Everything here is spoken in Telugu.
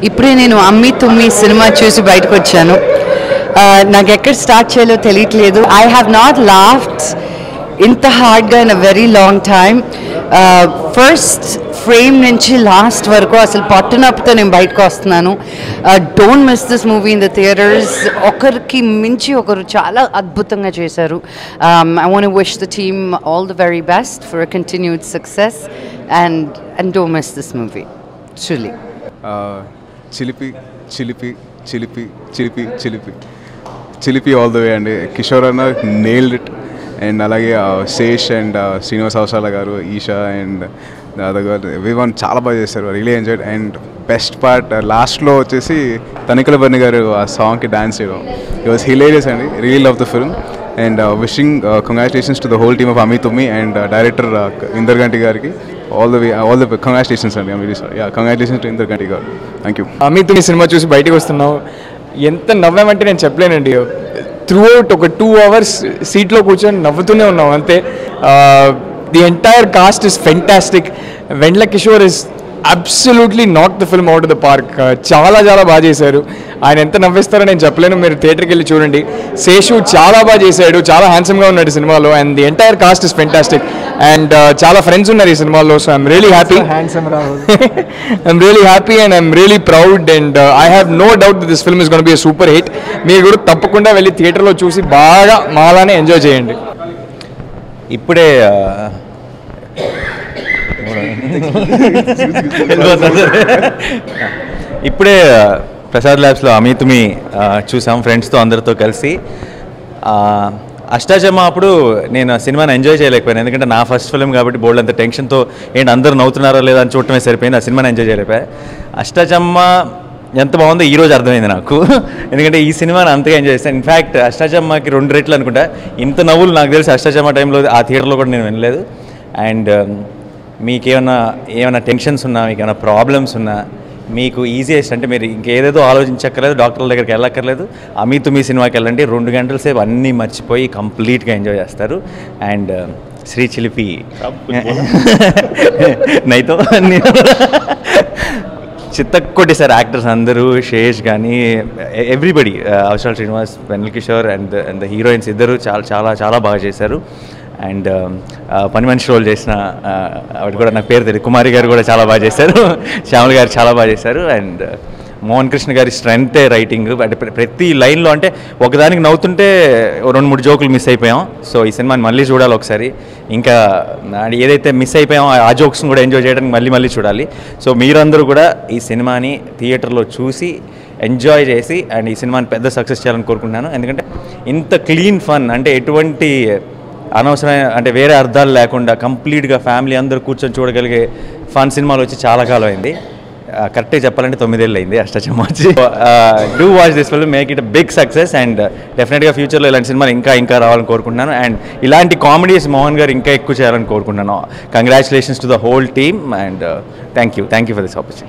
ఇప్పుడే నేను అమ్మి తుమ్మి సినిమా చూసి బయటకు వచ్చాను. నాకు ఎక్కడ స్టార్ట్ చేయాలో తెలియట్లేదు. ఐ హ్యావ్ నాట్ లాఫ్డ్ ఇంత హార్డ్గా in a very long time. First frame నుంచి లాస్ట్ వరకు అసలు పట్టునప్పుతో నేను బయటకు వస్తున్నాను. Don't miss this movie in the theatres. ఒకరికి మించి ఒకరు చాలా అద్భుతంగా చేశారు. I want to wish the team all the very best for a continued success and don't miss this movie. truly. చిలిపి చిలిపి చిలిపి చిలిపి చిలిపి చిలిపి ఆల్ ద వే అండి. కిషోర్ అన్న నేల్డ్ ఇట్. అండ్ అలాగే శేష్ అండ్ శ్రీనివాస్ అవసాల గారు, ఈషా అండ్ ఎవ్రీవన్ చాలా బాగా చేశారు. Really enjoyed. And best part లాస్ట్లో వచ్చేసి తనిఖీల బర్ని గారు ఆ సాంగ్కి డాన్స్ చేయడం, ఇట్ వాజ్ హిలేరియస్ అండి. Real of the film. And wishing congratulations to the whole team of Ami Thumi and director Indraganti గారికి all the congratulations అండి. I'm really sorry. Yeah, congratulations to Indraganti గారు. Thank you. అమి తుమ్మి సినిమా చూసి బయటకు వస్తున్నావు. ఎంత నవ్వామంటే నేను చెప్పలేనండి. త్రూ అవుట్ ఒక 2 hours సీట్లో కూర్చొని నవ్వుతూనే ఉన్నాం అంతే. The entire cast is fantastic. Vennela Kishore is absolutely not the film out of the park. చాలా చాలా బాగా చేశారు. ఆయన ఎంత నవ్విస్తారో నేను చెప్పలేను. మీరు థియేటర్కి వెళ్ళి చూడండి. శేషు చాలా బాగా చేశాడు, చాలా హ్యాండ్సమ్గా ఉన్నాడు ఈ సినిమాలో. And the entire cast is fantastic. And చాలా ఫ్రెండ్స్ ఉన్నారు ఈ సినిమాలో. So I'm really happy. I'm really happy and I'm really proud. And I have no doubt that this film is gonna be a super hit. మీరు కూడా తప్పకుండా వెళ్ళి థియేటర్లో చూసి బాగా మాలానే ఎంజాయ్ చేయండి. ఇప్పుడే ఇప్పుడే ప్రసాద్ ల్యాబ్స్లో అమి తుమ్మి చూసాం ఫ్రెండ్స్తో అందరితో కలిసి. అష్టాచమ్మ అప్పుడు నేను సినిమాని ఎంజాయ్ చేయలేకపోయాను, ఎందుకంటే నా ఫస్ట్ ఫిల్మ్ కాబట్టి బోల్డ్ అంత టెన్షన్తో ఏంటి అందరూ నవ్వుతున్నారో లేదా అని చూడటమే సరిపోయింది. ఆ సినిమాని ఎంజాయ్ చేయలేకపోయా. అష్టాచమ్మ ఎంత బాగుందో ఈరోజు అర్థమైంది నాకు, ఎందుకంటే ఈ సినిమాని అంతగా ఎంజాయ్ చేస్తాను. ఇన్ఫ్యాక్ట్ అష్టాచమ్మకి 2 రెట్లు అనుకుంటా. ఇంత నవ్వులు నాకు తెలిసి అష్టాచమ్మ టైంలో ఆ థియేటర్లో కూడా నేను వినలేదు. అండ్ ఏమైనా టెన్షన్స్ ఉన్నా, మీకు ఏమైనా ప్రాబ్లమ్స్ ఉన్నా, మీకు ఈజియెస్ట్ అంటే మీరు ఇంకేదేదో ఆలోచించక్కర్లేదు, డాక్టర్ల దగ్గరికి వెళ్ళక్కర్లేదు, అమి తుమ్మి సినిమాకి వెళ్ళండి. 2 గంటల సేపు అన్నీ మర్చిపోయి కంప్లీట్గా ఎంజాయ్ చేస్తారు. అండ్ శ్రీ చిలిపి నైతో చిత్తకొట్టి సార్ యాక్టర్స్ అందరూ, శేష్ కానీ ఎవ్రీబడి, అవసరాల శ్రీనివాస్, వెన్నెల కిషోర్ అండ్ ద హీరోయిన్స్ ఇద్దరు చాలా చాలా చాలా బాగా చేశారు. అండ్ పని మనిషి రోల్ చేసిన ఆవిడ కూడా నాకు పేరు తెలియదు, కుమారి గారు కూడా చాలా బాగా చేశారు. శ్యామల గారు చాలా బాగా చేశారు. అండ్ మోహన్ కృష్ణ గారి స్ట్రెంగ్తే రైటింగ్. అంటే ప్రతి లైన్లో అంటే ఒకదానికి నవ్వుతుంటే 2-3 జోకులు మిస్ అయిపోయాం. సో ఈ సినిమాని మళ్ళీ చూడాలి ఒకసారి. ఇంకా ఏదైతే మిస్ అయిపోయామో ఆ జోక్స్ని కూడా ఎంజాయ్ చేయడానికి మళ్ళీ చూడాలి. సో మీరందరూ కూడా ఈ సినిమాని థియేటర్లో చూసి ఎంజాయ్ చేసి అండ్ ఈ సినిమాని పెద్ద సక్సెస్ చేయాలని కోరుకుంటున్నాను. ఎందుకంటే ఇంత క్లీన్ ఫన్, అంటే ఎటువంటి అనవసరమైన అంటే వేరే అర్థాలు లేకుండా కంప్లీట్గా ఫ్యామిలీ అందరూ కూర్చొని చూడగలిగే ఫన్ సినిమాలు వచ్చి చాలా కాలం అయింది. కరెక్ట్గా చెప్పాలంటే 9 ఏళ్ళు అయింది అష్టాచమ్మ వచ్చి. Do watch this film, make it a big success. And డెఫినెట్గా ఫ్యూచర్లో ఇలాంటి సినిమాలు ఇంకా రావాలని కోరుకుంటున్నాను. అండ్ ఇలాంటి కామెడీస్ మోహన్ గారు ఇంకా ఎక్కువ చేయాలని కోరుకుంటున్నాను. Congratulations to the whole team and thank you for this opportunity.